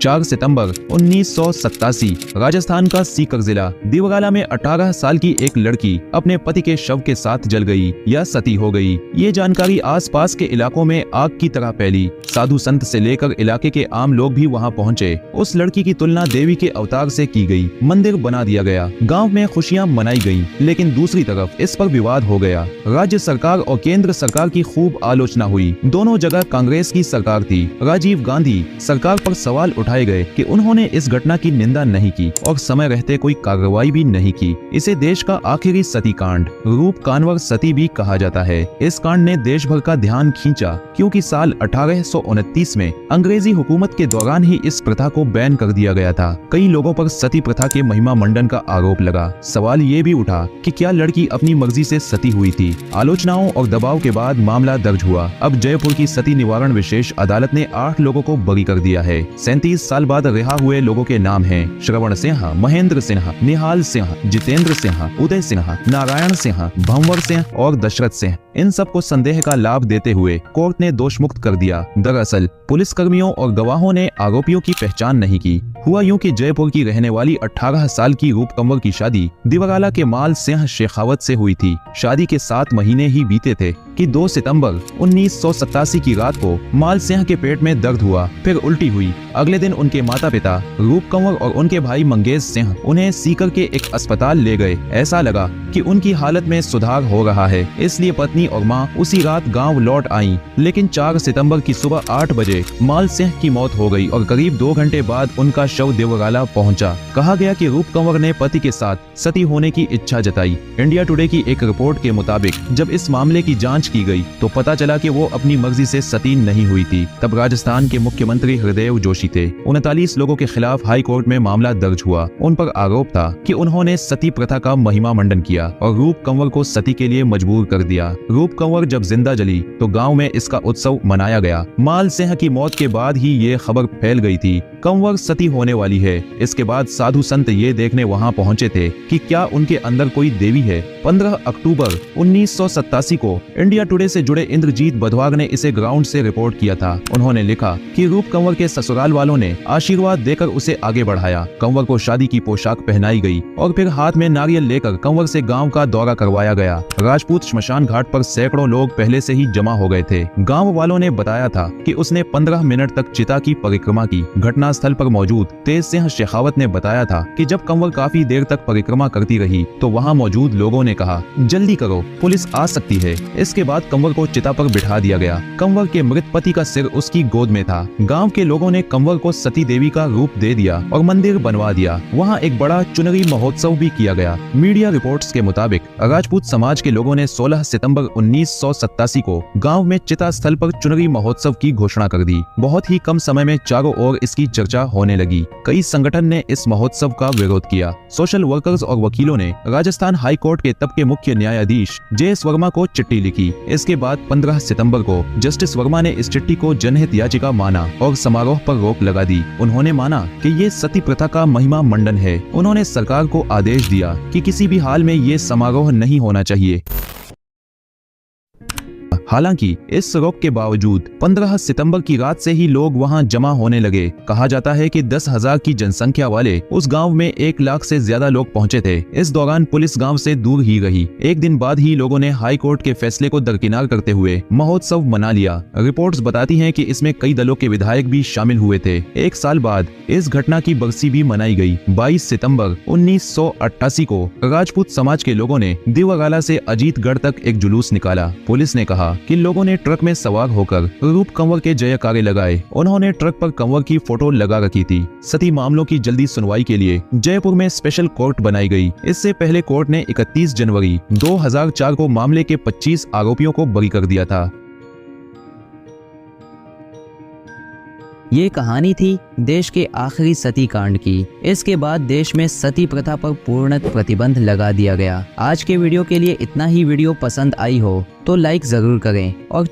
4 सितंबर 1987 राजस्थान का सीकर जिला दिवगाला में 18 साल की एक लड़की अपने पति के शव के साथ जल गई या सती हो गई। ये जानकारी आसपास के इलाकों में आग की तरह फैली। साधु संत से लेकर इलाके के आम लोग भी वहां पहुंचे। उस लड़की की तुलना देवी के अवतार से की गई। मंदिर बना दिया गया। गांव में खुशियां मनाई गईं, लेकिन दूसरी तरफ इस पर विवाद हो गया। राज्य सरकार और केंद्र सरकार की खूब आलोचना हुई। दोनों जगह कांग्रेस की सरकार थी। राजीव गांधी सरकार पर सवाल उठाए गए कि उन्होंने इस घटना की निंदा नहीं की और समय रहते कोई कार्रवाई भी नहीं की। इसे देश का आखिरी सती कांड, रूप कांवर सती भी कहा जाता है। इस कांड ने देश भर का ध्यान खींचा, क्योंकि साल 1829 में अंग्रेजी हुकूमत के दौरान ही इस प्रथा को बैन कर दिया गया था। कई लोगों पर सती प्रथा के महिमा मंडन का आरोप लगा। सवाल ये भी उठा कि क्या लड़की अपनी मर्जी से सती हुई थी। आलोचनाओं और दबाव के बाद मामला दर्ज हुआ। अब जयपुर की सती निवारण विशेष अदालत ने 8 लोगों को बरी कर दिया है। 37 साल बाद रिहा हुए लोगों के नाम हैं श्रवण सिंह, महेंद्र सिंह, निहाल सिंह, जितेंद्र सिंह, उदय सिंह, नारायण सिंह, भंवर सिंह और दशरथ सिंह। इन सबको संदेह का लाभ देते हुए कोर्ट ने दोष मुक्त कर दिया। दरअसल पुलिस कर्मियों और गवाहों ने आरोपियों की पहचान नहीं की। हुआ यूं कि जयपुर की रहने वाली 18 साल की रूप कंवर की शादी दिवगाला के माल सिंह शेखावत से हुई थी। शादी के 7 महीने ही बीते थे कि 2 सितंबर 1987 की रात को माल सिंह के पेट में दर्द हुआ, फिर उल्टी हुई। अगले दिन उनके माता पिता रूप कंवर और उनके भाई मंगेश सिंह उन्हें सीकर के एक अस्पताल ले गए। ऐसा लगा कि उनकी हालत में सुधार हो रहा है, इसलिए पत्नी और मां उसी रात गांव लौट आईं। लेकिन 4 सितंबर की सुबह 8 बजे माल सिंह की मौत हो गई और करीब 2 घंटे बाद उनका शव दिवगाला पहुंचा। कहा गया कि रूप कंवर ने पति के साथ सती होने की इच्छा जताई। इंडिया टुडे की एक रिपोर्ट के मुताबिक जब इस मामले की जांच की गई तो पता चला कि वो अपनी मर्जी से सती नहीं हुई थी। तब राजस्थान के मुख्यमंत्री हृदय जोशी थे। 39 लोगों के खिलाफ हाई कोर्ट में मामला दर्ज हुआ। उन पर आरोप था कि उन्होंने सती प्रथा का महिमा मंडन किया और रूप कंवर को सती के लिए मजबूर कर दिया। रूप कंवर जब जिंदा जली तो गाँव में इसका उत्सव मनाया गया। माल सिंह की मौत के बाद ही ये खबर फैल गई थी कंवर सती होने वाली है। इसके बाद साधु संत ये देखने वहां पहुंचे थे कि क्या उनके अंदर कोई देवी है। 15 अक्टूबर 1987 को इंडिया टुडे से जुड़े इंद्रजीत बधवाग ने इसे ग्राउंड से रिपोर्ट किया था। उन्होंने लिखा कि रूप कंवर के ससुराल वालों ने आशीर्वाद देकर उसे आगे बढ़ाया। कंवर को शादी की पोशाक पहनाई गई और फिर हाथ में नारियल लेकर कंवर से गाँव का दौरा करवाया गया। राजपूत श्मशान घाट पर सैकड़ों लोग पहले से ही जमा हो गए थे। गाँव वालों ने बताया था कि उसने 15 मिनट तक चिता की परिक्रमा की। घटना स्थल पर मौजूद तेज सिंह शेखावत ने बताया था कि जब कंवर काफी देर तक परिक्रमा करती रही तो वहां मौजूद लोगों ने कहा, जल्दी करो, पुलिस आ सकती है। इसके बाद कंवर को चिता पर बिठा दिया गया। कंवर के मृत पति का सिर उसकी गोद में था। गांव के लोगों ने कंवर को सती देवी का रूप दे दिया और मंदिर बनवा दिया। वहां एक बड़ा चुनरी महोत्सव भी किया गया। मीडिया रिपोर्ट्स के मुताबिक राजपूत समाज के लोगों ने 16 सितंबर 1987 को गाँव में चिता स्थल पर चुनरी महोत्सव की घोषणा कर दी। बहुत ही कम समय में चारों ओर इसकी चर्चा होने लगी। कई संगठन ने इस महोत्सव का विरोध किया। सोशल वर्कर्स और वकीलों ने राजस्थान हाई कोर्ट के तब के मुख्य न्यायाधीश जे.एस. वर्मा को चिट्ठी लिखी। इसके बाद 15 सितंबर को जस्टिस वर्मा ने इस चिट्ठी को जनहित याचिका माना और समारोह पर रोक लगा दी। उन्होंने माना कि ये सती प्रथा का महिमा मंडन है। उन्होंने सरकार को आदेश दिया कि किसी भी हाल में ये समारोह नहीं होना चाहिए। हालांकि इस रोक के बावजूद 15 सितंबर की रात से ही लोग वहां जमा होने लगे। कहा जाता है कि 10,000 की जनसंख्या वाले उस गांव में 1 लाख से ज्यादा लोग पहुंचे थे। इस दौरान पुलिस गांव से दूर ही रही। एक दिन बाद ही लोगों ने हाई कोर्ट के फैसले को दरकिनार करते हुए महोत्सव मना लिया। रिपोर्ट्स बताती हैं कि इसमें कई दलों के विधायक भी शामिल हुए थे। 1 साल बाद इस घटना की बरसी भी मनाई गई। 22 सितंबर 1988 को राजपूत समाज के लोगों ने दिवगाला से अजीतगढ़ तक एक जुलूस निकाला। पुलिस ने कहा कि लोगों ने ट्रक में सवार होकर रूप कंवर के जयकारे लगाए। उन्होंने ट्रक पर कंवर की फोटो लगा रखी थी। सती मामलों की जल्दी सुनवाई के लिए जयपुर में स्पेशल कोर्ट बनाई गई। इससे पहले कोर्ट ने 31 जनवरी 2004 को मामले के 25 आरोपियों को बरी कर दिया था। ये कहानी थी देश के आखिरी सती कांड की। इसके बाद देश में सती प्रथा पर पूर्ण प्रतिबंध लगा दिया गया। आज के वीडियो के लिए इतना ही। वीडियो पसंद आई हो तो लाइक जरूर करें और